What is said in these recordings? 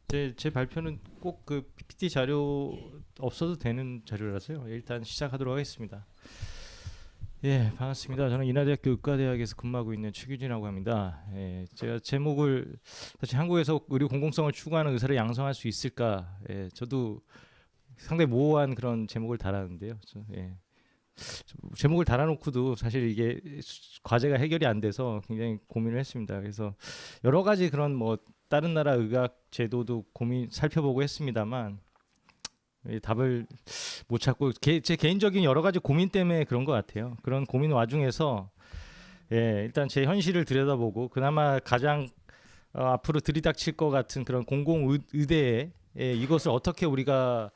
제 발표는 꼭 그 PPT 자료 없어도 되는 자료라서요. 일단 시작하도록 하겠습니다. 예, 반갑습니다. 저는 인하대학교 의과대학에서 근무하고 있는 최규진이라고 합니다. 예, 제가 제목을 사실 한국에서 의료 공공성을 추구하는 의사를 양성할 수 있을까? 예, 저도 상당히 모호한 그런 제목을 달았는데요. 제목을 달아놓고도 사실 이게 과제가 해결이 안 돼서 굉장히 고민을 했습니다. 그래서 여러 가지 그런 뭐 다른 나라 의학 제도도 고민 살펴보고 했습니다만 답을 못 찾고 제 개인적인 여러 가지 고민 때문에 그런 것 같아요. 그런 고민 와중에서 일단 제 현실을 들여다보고 그나마 가장 앞으로 들이닥칠 것 같은 그런 공공의대에 이것을 어떻게 우리가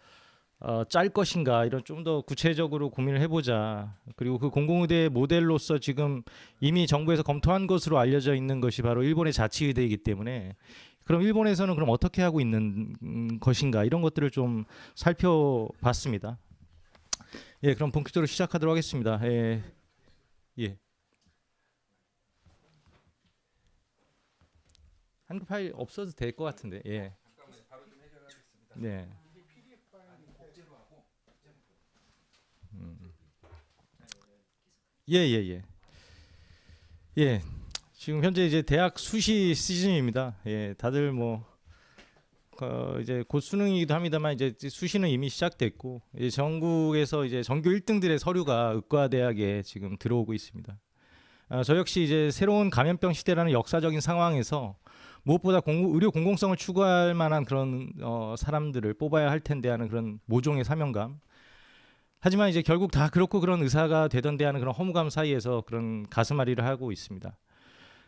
짤 것인가 이런 좀 더 구체적으로 고민을 해보자. 그리고 그 공공의대 모델로서 지금 이미 정부에서 검토한 것으로 알려져 있는 것이 바로 일본의 자치의대이기 때문에 그럼 일본에서는 그럼 어떻게 하고 있는 것인가 이런 것들을 좀 살펴봤습니다. 예, 그럼 본격적으로 시작하도록 하겠습니다. 예. 한글 파일 없어도 될 것 같은데. 예. 네. 예, 예, 예. 예. 지금 현재 이제 대학 수시 시즌입니다. 예, 다들 뭐 이제 곧 수능이기도 합니다만 이제 수시는 이미 시작됐고 이제 전국에서 이제 전교 1등들의 서류가 의과대학에 지금 들어오고 있습니다. 저 역시 이제 새로운 감염병 시대라는 역사적인 상황에서 무엇보다 의료 공공성을 추구할 만한 그런 사람들을 뽑아야 할 텐데 하는 그런 모종의 사명감. 하지만 이제 결국 다 그렇고 그런 의사가 되던데 하는 그런 허무감 사이에서 그런 가슴앓이를 하고 있습니다.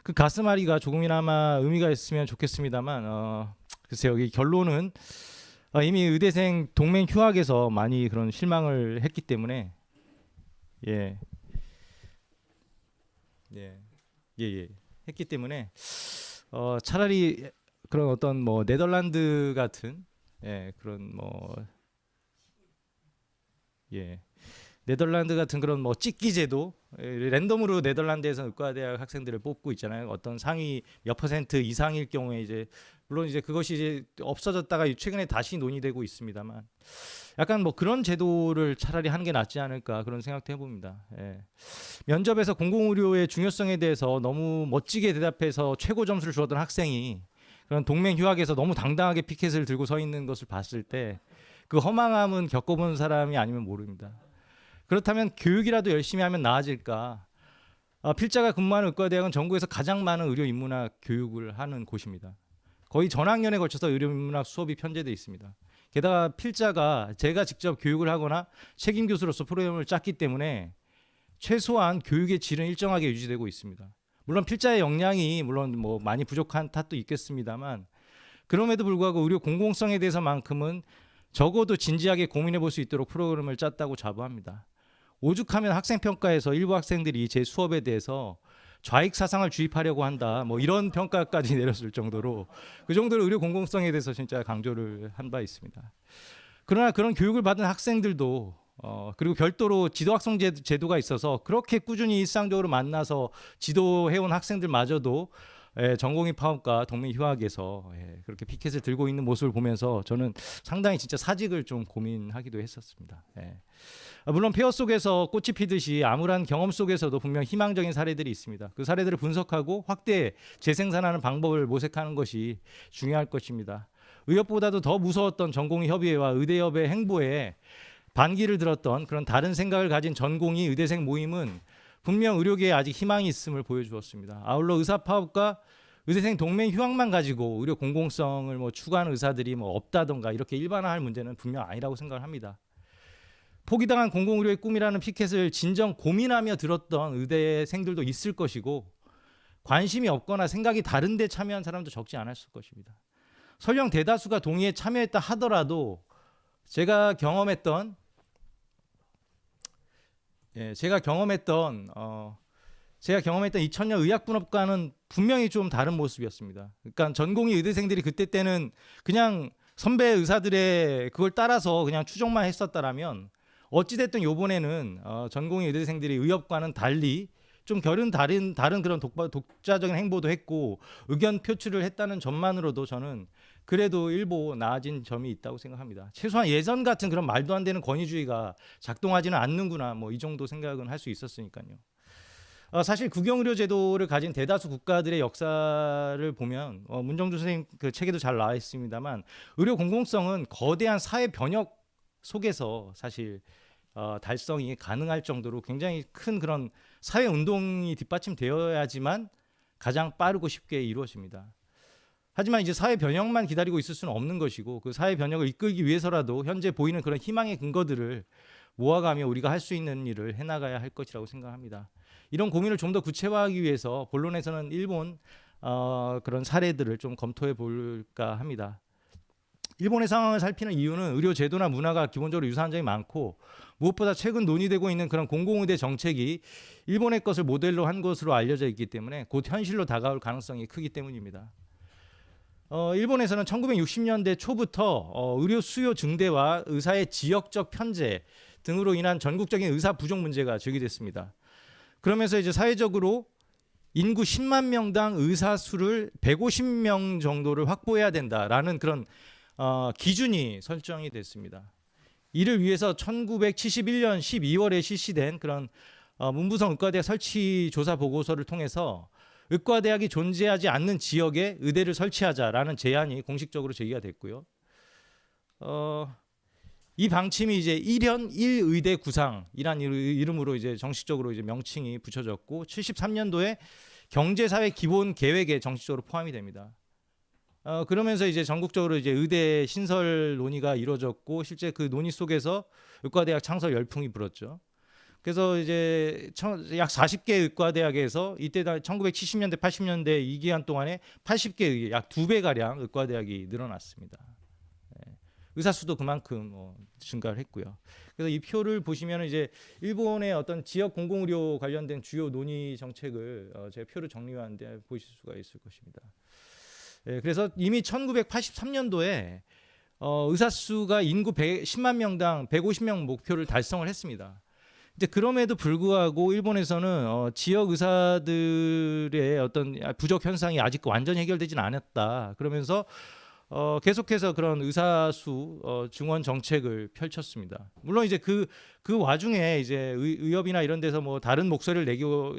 그 가슴앓이가 조금이나마 의미가 있으면 좋겠습니다만 글쎄요, 여기 결론은 이미 의대생 동맹 휴학에서 많이 그런 실망을 했기 때문에 예, 예, 예, 예, 했기 때문에 차라리 그런 어떤 뭐 네덜란드 같은 그런 뭐 네덜란드 같은 그런 뭐 찍기 제도 랜덤으로 네덜란드에서 의과대학 학생들을 뽑고 있잖아요. 어떤 상위 몇 퍼센트 이상일 경우에 이제 물론 이제 그것이 이제 없어졌다가 최근에 다시 논의되고 있습니다만 약간 뭐 그런 제도를 차라리 하는 게 낫지 않을까 그런 생각도 해봅니다. 면접에서 공공의료의 중요성에 대해서 너무 멋지게 대답해서 최고 점수를 주었던 학생이 그런 동맹 휴학에서 너무 당당하게 피켓을 들고 서 있는 것을 봤을 때 그 허망함은 겪어본 사람이 아니면 모릅니다. 그렇다면 교육이라도 열심히 하면 나아질까? 필자가 근무하는 의과대학은 전국에서 가장 많은 의료 인문학 교육을 하는 곳입니다. 거의 전학년에 걸쳐서 의료 인문학 수업이 편제되어 있습니다. 게다가 필자가 제가 직접 교육을 하거나 책임 교수로서 프로그램을 짰기 때문에 최소한 교육의 질은 일정하게 유지되고 있습니다. 물론 필자의 역량이 물론 뭐 많이 부족한 탓도 있겠습니다만 그럼에도 불구하고 의료 공공성에 대해서만큼은 적어도 진지하게 고민해 볼 수 있도록 프로그램을 짰다고 자부합니다. 오죽하면 학생평가에서 일부 학생들이 제 수업에 대해서 좌익 사상을 주입하려고 한다 뭐 이런 평가까지 내렸을 정도로 그 정도로 의료 공공성에 대해서 진짜 강조를 한 바 있습니다. 그러나 그런 교육을 받은 학생들도 그리고 별도로 지도학생 제도가 있어서 그렇게 꾸준히 일상적으로 만나서 지도해온 학생들마저도 전공의 파업과 동맹 휴학에서 그렇게 피켓을 들고 있는 모습을 보면서 저는 상당히 진짜 사직을 좀 고민하기도 했었습니다. 물론 폐허 속에서 꽃이 피듯이 암울한 경험 속에서도 분명 희망적인 사례들이 있습니다. 그 사례들을 분석하고 확대 재생산하는 방법을 모색하는 것이 중요할 것입니다. 의협보다도 더 무서웠던 전공의 협의회와 의대협의 행보에 반기를 들었던 그런 다른 생각을 가진 전공의 의대생 모임은 분명 의료계에 아직 희망이 있음을 보여주었습니다. 아울러 의사파업과 의대생 동맹 휴학만 가지고 의료 공공성을 뭐 추구하는 의사들이 뭐 없다던가 이렇게 일반화할 문제는 분명 아니라고 생각을 합니다. 포기당한 공공의료의 꿈이라는 피켓을 진정 고민하며 들었던 의대생들도 있을 것이고 관심이 없거나 생각이 다른데 참여한 사람도 적지 않았을 것입니다. 설령 대다수가 동의에 참여했다 하더라도 제가 경험했던 2000년 의학분업과는 분명히 좀 다른 모습이었습니다. 그러니까 전공의 의대생들이 그때 때는 그냥 선배 의사들의 그걸 따라서 그냥 추정만 했었다라면 어찌됐든 이번에는 전공의 의대생들이 의협과는 달리 좀 결은 다른 그런 독자적인 행보도 했고 의견 표출을 했다는 점만으로도 저는 그래도 일부 나아진 점이 있다고 생각합니다. 최소한 예전 같은 그런 말도 안 되는 권위주의가 작동하지는 않는구나, 뭐 이 정도 생각은 할 수 있었으니까요. 사실 국영의료 제도를 가진 대다수 국가들의 역사를 보면 문정주 선생님 그 책에도 잘 나와 있습니다만 의료 공공성은 거대한 사회 변혁 속에서 사실 달성이 가능할 정도로 굉장히 큰 그런 사회 운동이 뒷받침되어야지만 가장 빠르고 쉽게 이루어집니다. 하지만 이제 사회 변혁만 기다리고 있을 수는 없는 것이고 그 사회 변혁을 이끌기 위해서라도 현재 보이는 그런 희망의 근거들을 모아가며 우리가 할 수 있는 일을 해나가야 할 것이라고 생각합니다. 이런 고민을 좀 더 구체화하기 위해서 본론에서는 일본 그런 사례들을 좀 검토해 볼까 합니다. 일본의 상황을 살피는 이유는 의료 제도나 문화가 기본적으로 유사한 점이 많고 무엇보다 최근 논의되고 있는 그런 공공의대 정책이 일본의 것을 모델로 한 것으로 알려져 있기 때문에 곧 현실로 다가올 가능성이 크기 때문입니다. 일본에서는 1960년대 초부터 의료 수요 증대와 의사의 지역적 편제 등으로 인한 전국적인 의사 부족 문제가 제기됐습니다. 그러면서 이제 사회적으로 인구 10만 명당 의사 수를 150명 정도를 확보해야 된다라는 그런 기준이 설정이 됐습니다. 이를 위해서 1971년 12월에 실시된 그런 문부성 의과대학 설치 조사 보고서를 통해서 의과대학이 존재하지 않는 지역에 의대를 설치하자라는 제안이 공식적으로 제기가 됐고요. 이 방침이 이제 1현 1의대 구상이란 이름으로 이제 정식적으로 이제 명칭이 붙여졌고 73년도에 경제사회 기본 계획에 정식적으로 포함이 됩니다. 그러면서 이제 전국적으로 이제 의대 신설 논의가 이루어졌고 실제 그 논의 속에서 의과대학 창설 열풍이 불었죠. 그래서 이제 약 40개 의과대학에서 이때 1970년대 80년대 이 기간 동안에 80개 약 2배 가량 의과대학이 늘어났습니다. 의사 수도 그만큼 증가를 했고요. 그래서 이 표를 보시면 이제 일본의 어떤 지역 공공의료 관련된 주요 논의 정책을 제가 표를 정리하는데 보실 수가 있을 것입니다. 그래서 이미 1983년도에 의사 수가 인구 10만 명당 150명 목표를 달성을 했습니다. 이제 그럼에도 불구하고 일본에서는 지역 의사들의 어떤 부족 현상이 아직 완전히 해결되지는 않았다. 그러면서 계속해서 그런 의사수 증원 정책을 펼쳤습니다. 물론 이제 그 와중에 이제 의협이나 이런 데서 뭐 다른 목소리를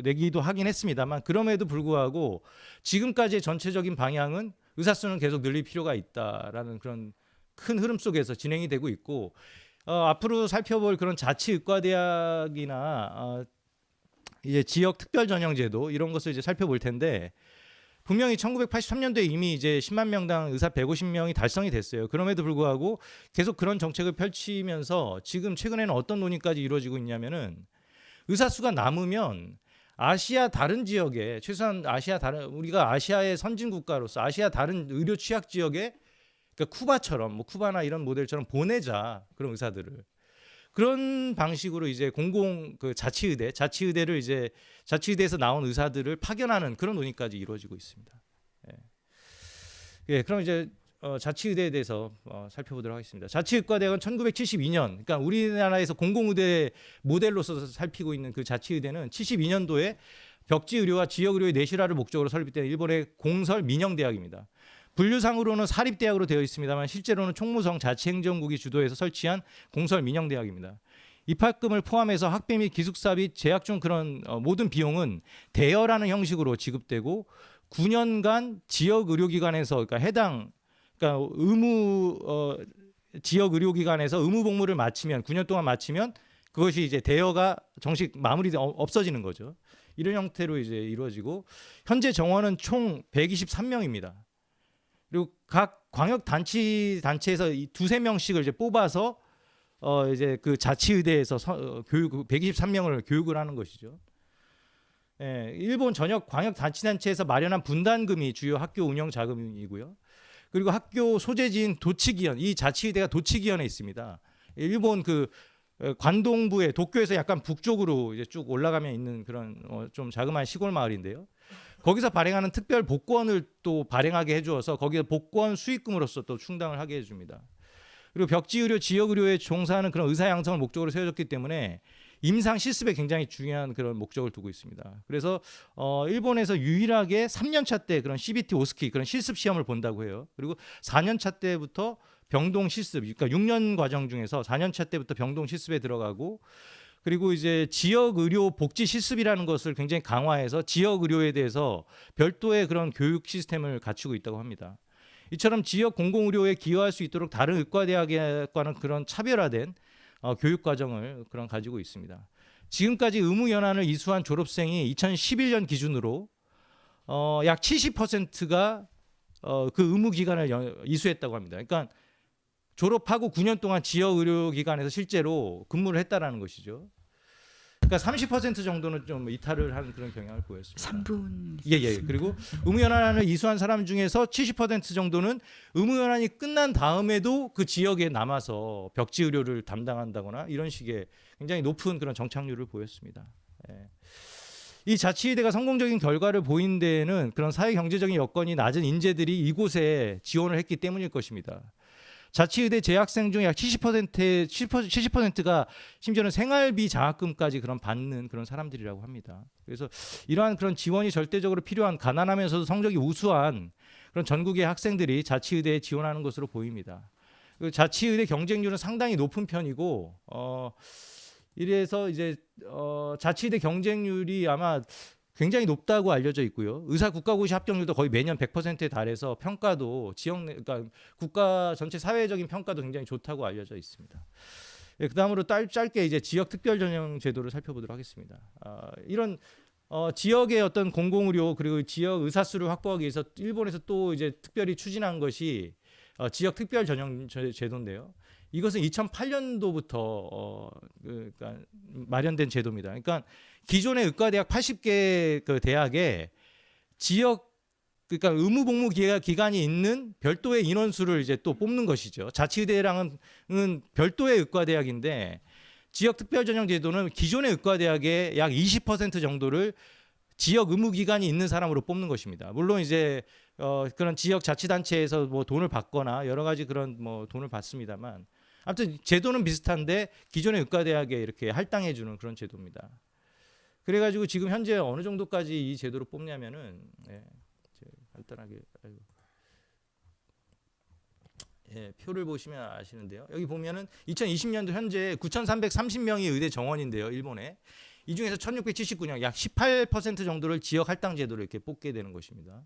내기도 하긴 했습니다만 그럼에도 불구하고 지금까지의 전체적인 방향은 의사수는 계속 늘릴 필요가 있다라는 그런 큰 흐름 속에서 진행이 되고 있고 앞으로 살펴볼 그런 자치의과대학이나 이제 지역 특별전형제도 이런 것을 이제 살펴볼 텐데. 분명히 1983년도에 이미 이제 10만 명당 의사 150명이 달성이 됐어요. 그럼에도 불구하고 계속 그런 정책을 펼치면서 지금 최근에는 어떤 논의까지 이루어지고 있냐면은 의사 수가 남으면 아시아 다른 지역에 최소한 우리가 아시아의 선진 국가로서 아시아 다른 의료 취약 지역에 그러니까 쿠바처럼 뭐 쿠바나 이런 모델처럼 보내자 그런 의사들을. 그런 방식으로 이제 공공 그 자치의대를 이제 자치의대에서 나온 의사들을 파견하는 그런 논의까지 이루어지고 있습니다. 그럼 이제 자치의대에 대해서 살펴보도록 하겠습니다. 자치의과대학은 1972년, 그러니까 우리나라에서 공공의대 모델로서 살피고 있는 그 자치의대는 72년도에 벽지의료와 지역의료의 내실화를 목적으로 설립된 일본의 공설 민영대학입니다. 분류상으로는 사립대학으로 되어 있습니다만 실제로는 총무성 자치행정국이 주도해서 설치한 공설 민영대학입니다. 입학금을 포함해서 학비 및 기숙사 및 재학 중 그런 모든 비용은 대여라는 형식으로 지급되고 9년간 지역 의료기관에서 그러니까 의무 지역 의료기관에서 의무 복무를 마치면 9년 동안 마치면 그것이 이제 대여가 정식 마무리돼 없어지는 거죠. 이런 형태로 이제 이루어지고 현재 정원은 총 123명입니다. 그리고 각 광역 단체에서 두세 명씩을 이제 뽑아서 이제 그 자치의대에서 교육 123명을 교육을 하는 것이죠. 일본 전역 광역 단체에서 마련한 분담금이 주요 학교 운영 자금이고요. 그리고 학교 소재지인 도치기현, 이 자치의대가 도치기현에 있습니다. 일본 그 관동부의 도쿄에서 약간 북쪽으로 이제 쭉 올라가면 있는 그런 좀 자그마한 시골 마을인데요. 거기서 발행하는 특별 복권을 또 발행하게 해주어서 거기에 복권 수익금으로서 또 충당을 하게 해줍니다. 그리고 벽지의료, 지역의료에 종사하는 그런 의사 양성을 목적으로 세워졌기 때문에 임상 실습에 굉장히 중요한 그런 목적을 두고 있습니다. 그래서 일본에서 유일하게 3년차 때 그런 CBT 오스키 그런 실습 시험을 본다고 해요. 그리고 4년차 때부터 병동 실습, 그러니까 6년 과정 중에서 4년차 때부터 병동 실습에 들어가고, 그리고 이제 지역 의료 복지 실습이라는 것을 굉장히 강화해서 지역 의료에 대해서 별도의 그런 교육 시스템을 갖추고 있다고 합니다. 이처럼 지역 공공의료에 기여할 수 있도록 다른 의과대학과는 그런 차별화된 교육 과정을 그런 가지고 있습니다. 지금까지 의무 연한을 이수한 졸업생이 2011년 기준으로 약 70%가 그 의무 기간을 이수했다고 합니다. 그러니까 졸업하고 9년 동안 지역 의료기관에서 실제로 근무를 했다라는 것이죠. 그러니까 30% 정도는 좀 이탈을 한 그런 경향을 보였습니다. 3분. 예. 그리고 의무연한을 이수한 사람 중에서 70% 정도는 의무연한이 끝난 다음에도 그 지역에 남아서 벽지 의료를 담당한다거나 이런 식의 굉장히 높은 그런 정착률을 보였습니다. 예. 이 자치의대가 성공적인 결과를 보인 데에는 그런 사회 경제적인 여건이 낮은 인재들이 이곳에 지원을 했기 때문일 것입니다. 자치의대 재학생 중 약 70%가 심지어는 생활비 장학금까지 그런 받는 그런 사람들이라고 합니다. 그래서 이러한 그런 지원이 절대적으로 필요한 가난하면서도 성적이 우수한 그런 전국의 학생들이 자치의대에 지원하는 것으로 보입니다. 자치의대 경쟁률은 상당히 높은 편이고 이래서 이제 자치의대 경쟁률이 아마 굉장히 높다고 알려져 있고요. 의사 국가고시 합격률도 거의 매년 100%에 달해서 평가도 그러니까 국가 전체 사회적인 평가도 굉장히 좋다고 알려져 있습니다. 예, 그다음으로 짧게 이제 지역 특별 전형 제도를 살펴보도록 하겠습니다. 이런 지역의 어떤 공공의료 그리고 지역 의사 수를 확보하기 위해서 일본에서 또 이제 특별히 추진한 것이 지역 특별 전형 제도인데요. 이것은 2008년도부터 그러니까 마련된 제도입니다. 그러니까 기존의 의과대학 80개 그 대학에 지역 그러니까 의무 복무 기간이 있는 별도의 인원수를 이제 또 뽑는 것이죠. 자치의대랑은 별도의 의과대학인데 지역 특별전형 제도는 기존의 의과대학의 약 20% 정도를 지역 의무 기간이 있는 사람으로 뽑는 것입니다. 물론 이제 그런 지역 자치단체에서 뭐 돈을 받거나 여러 가지 그런 뭐 돈을 받습니다만 아무튼 제도는 비슷한데 기존의 의과대학에 이렇게 할당해주는 그런 제도입니다. 그래가지고 지금 현재 어느 정도까지 이 제도로 뽑냐면은 간단하게 표를 보시면 아시는데요. 여기 보면은 2020년도 현재 9,330명이 의대 정원인데요, 일본에. 이 중에서 1,679명, 약 18% 정도를 지역 할당 제도로 이렇게 뽑게 되는 것입니다.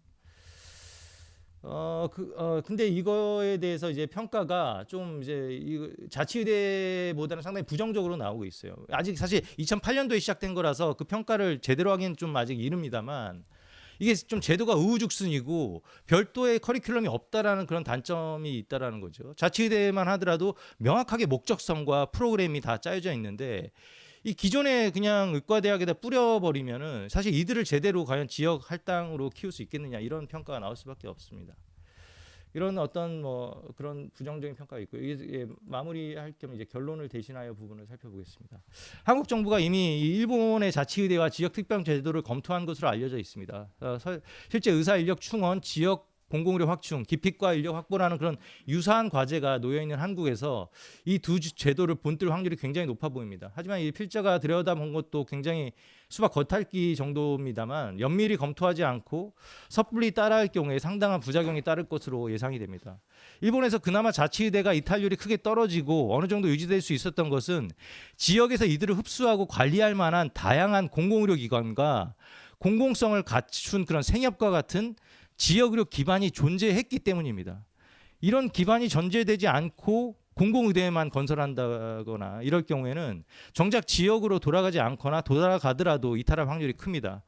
근데 이거에 대해서 이제 평가가 좀 이제 자치의대보다는 상당히 부정적으로 나오고 있어요. 아직 사실 2008년도에 시작된 거라서 그 평가를 제대로 하기는 좀 아직 이릅니다만 이게 좀 제도가 우후죽순이고 별도의 커리큘럼이 없다라는 그런 단점이 있다라는 거죠. 자치의대만 하더라도 명확하게 목적성과 프로그램이 다 짜여져 있는데 이 기존에 그냥 의과대학에다 뿌려버리면은 사실 이들을 제대로 과연 지역 할당으로 키울 수 있겠느냐 이런 평가가 나올 수밖에 없습니다. 이런 어떤 뭐 그런 부정적인 평가가 있고 이게 마무리할 겸 이제 결론을 대신하여 부분을 살펴보겠습니다. 한국 정부가 이미 일본의 자치의대와 지역 특별 제도를 검토한 것으로 알려져 있습니다. 실제 의사 인력 충원, 지역 공공의료 확충, 기피과 인력 확보라는 그런 유사한 과제가 놓여 있는 한국에서 이 두 제도를 본뜰 확률이 굉장히 높아 보입니다. 하지만 이 필자가 들여다본 것도 굉장히 수박 겉핥기 정도입니다만 연밀히 검토하지 않고 섣불리 따라할 경우에 상당한 부작용이 따를 것으로 예상이 됩니다. 일본에서 그나마 자치의대가 이탈률이 크게 떨어지고 어느 정도 유지될 수 있었던 것은 지역에서 이들을 흡수하고 관리할 만한 다양한 공공의료 기관과 공공성을 갖춘 그런 생협과 같은 지역의료 기반이 존재했기 때문입니다. 이런 기반이 존재되지 않고 공공의대만 건설한다거나 이럴 경우에는 정작 지역으로 돌아가지 않거나 돌아가더라도 이탈할 확률이 큽니다.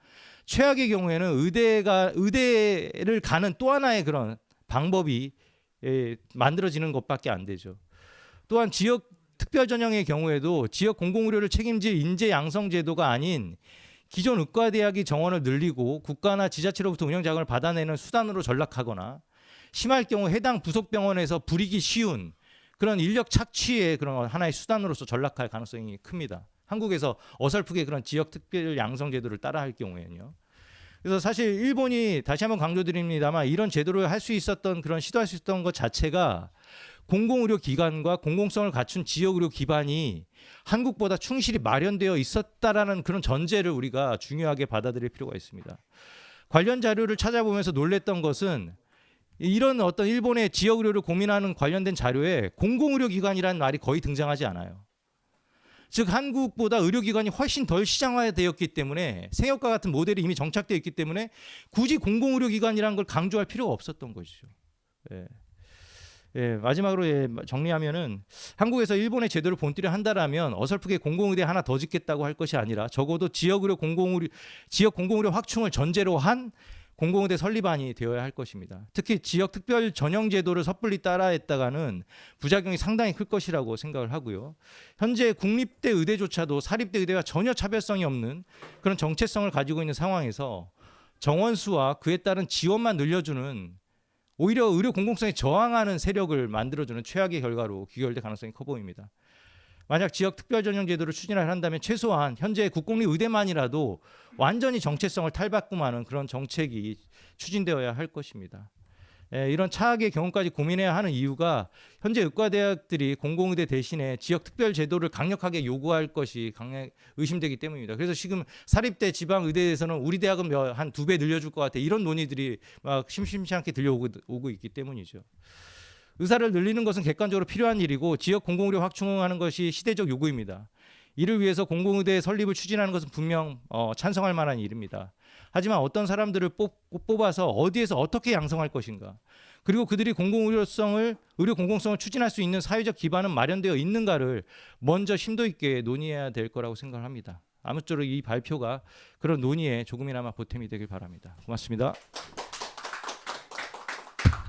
최악의 경우에는 의대를 가는 또 하나의 그런 방법이 만들어지는 것밖에 안 되죠. 또한 지역 특별 전형의 경우에도 지역 공공의료를 책임질 인재 양성 제도가 아닌 기존 의과대학이 정원을 늘리고 국가나 지자체로부터 운영 자금을 받아내는 수단으로 전락하거나 심할 경우 해당 부속병원에서 불이기 쉬운 그런 인력 착취의 그런 하나의 수단으로서 전락할 가능성이 큽니다. 한국에서 어설프게 그런 지역 특별 양성 제도를 따라할 경우에는요. 그래서 사실 일본이 다시 한번 강조드립니다만 이런 제도를 할 수 있었던 그런 시도할 수 있었던 것 자체가 공공의료기관과 공공성을 갖춘 지역의료 기반이 한국보다 충실히 마련되어 있었다라는 그런 전제를 우리가 중요하게 받아들일 필요가 있습니다. 관련 자료를 찾아보면서 놀랬던 것은 이런 어떤 일본의 지역의료를 고민하는 관련된 자료에 공공의료기관이라는 말이 거의 등장하지 않아요. 즉 한국보다 의료기관이 훨씬 덜 시장화되었기 때문에 생협과 같은 모델이 이미 정착되어 있기 때문에 굳이 공공의료기관이라는 걸 강조할 필요가 없었던 것이죠. 예. 예, 마지막으로 정리하면은 한국에서 일본의 제도를 본뜨려 한다라면 어설프게 공공의대 하나 더 짓겠다고 할 것이 아니라 적어도 지역 공공의료 확충을 전제로 한 공공의대 설립안이 되어야 할 것입니다. 특히 지역 특별 전형 제도를 섣불리 따라했다가는 부작용이 상당히 클 것이라고 생각을 하고요. 현재 국립대 의대조차도 사립대 의대와 전혀 차별성이 없는 그런 정체성을 가지고 있는 상황에서 정원수와 그에 따른 지원만 늘려주는 오히려 의료 공공성에 저항하는 세력을 만들어주는 최악의 결과로 귀결될 가능성이 커 보입니다. 만약 지역 특별 전형 제도를 추진을 한다면 최소한 현재 국공립 의대만이라도 완전히 정체성을 탈바꿈하는 그런 정책이 추진되어야 할 것입니다. 이런 차악의 경우까지 고민해야 하는 이유가 현재 의과대학들이 공공의대 대신에 지역 특별 제도를 강력하게 요구할 것이 의심되기 때문입니다. 그래서 지금 사립대 지방의대에서는 우리 대학은 한 2배 늘려줄 것 같아 이런 논의들이 막 심심치 않게 들려오고 있기 때문이죠. 의사를 늘리는 것은 객관적으로 필요한 일이고 지역 공공의료 확충하는 것이 시대적 요구입니다. 이를 위해서 공공의대 설립을 추진하는 것은 분명 찬성할 만한 일입니다. 하지만 어떤 사람들을 뽑아서 어디에서 어떻게 양성할 것인가, 그리고 그들이 의료 공공성을 추진할 수 있는 사회적 기반은 마련되어 있는가를 먼저 심도 있게 논의해야 될 거라고 생각을 합니다. 아무쪼록 이 발표가 그런 논의에 조금이나마 보탬이 되길 바랍니다. 고맙습니다.